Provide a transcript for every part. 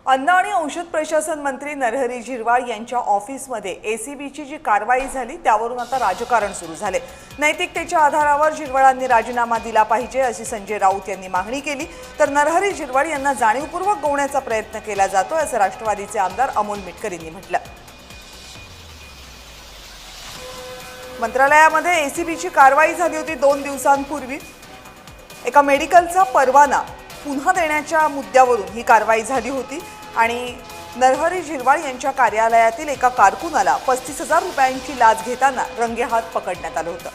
अन्न आणि औषध प्रशासन मंत्री नरहरी झिरवाळ यांच्या ऑफिसमध्ये एसीबीची जी कारवाई झाली त्यावरून आता राजकारण सुरू झाले। नैतिकतेच्या आधारावर झिरवाळांनी राजीनामा दिला पाहिजे अशी संजय राऊत यांनी मागणी केली, तर नरहरी झिरवाळ यांना जाणीवपूर्वक गोवण्याचा प्रयत्न केला जातो असं राष्ट्रवादीचे आमदार अमोल मिटकर यांनी म्हटलं। मंत्रालयामध्ये एसीबीची कारवाई झाली होती 2 दिवसांपूर्वी। एका मेडिकलचा परवाना पुन्हा देण्याच्या मुद्द्यावरून ही कारवाई झाली होती आणि नरहरी झिरवाळ यांच्या कार्यालयातील एका कारकुनाला 35,000 रुपयांची लाच घेताना रंगेहात पकडण्यात आलं होतं।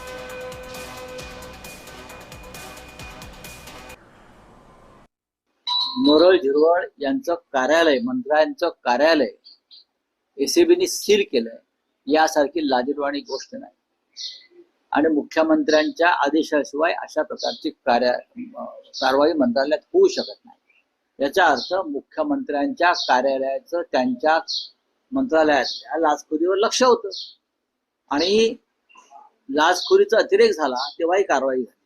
नरहरी झिरवाळ यांचं कार्यालय, मंत्र्यांचं कार्यालय एसीबीने सील केलंय, यासारखी लाजिरवाणी गोष्ट नाही आणि मुख्यमंत्र्यांच्या आदेशाशिवाय अशा प्रकारची कारवाई मंत्रालयात होऊ शकत नाही। याचा अर्थ मुख्यमंत्र्यांच्या कार्यालयाचं त्यांच्या मंत्रालयातल्या लाचखोरीवर लक्ष होतं आणि लाचखोरीचा अतिरेक झाला तेव्हा ही कारवाई झाली।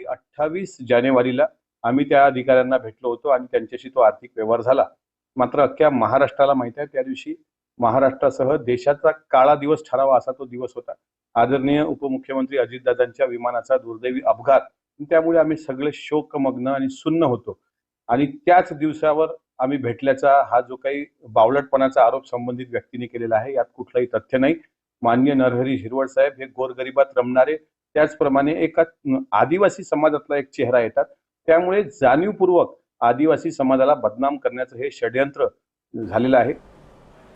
28 जानेवारीला आम्ही त्या अधिकाऱ्यांना भेटलो होतो आणि त्यांच्याशी तो आर्थिक व्यवहार झाला। मात्र अख्ख्या महाराष्ट्राला माहित आहे त्या दिवशी महाराष्ट्रासह देशाचा काळा दिवस ठरावा असा तो दिवस होता। आदरणीय उपमुख्यमंत्री अजितदादांच्या विमानाचा दुर्दैवी अपघात, त्यामुळे आम्ही सगळे शोकमग्न आणि सुन्न होतो आणि त्याच दिवसावर आम्ही भेटल्याचा हा जो काही बावळटपणाचा आरोप संबंधित व्यक्तीने केलेला आहे यात कुठलंही तथ्य नाही। माननीय नरहरी झिरवाळ साहेब हे गोरगरिबात रमणारे, त्याचप्रमाणे एका आदिवासी समाजातला एक चेहरा येतात, त्यामुळे जाणीवपूर्वक आदिवासी समाजाला बदनाम करण्याचं हे षड्यंत्र झालेलं आहे।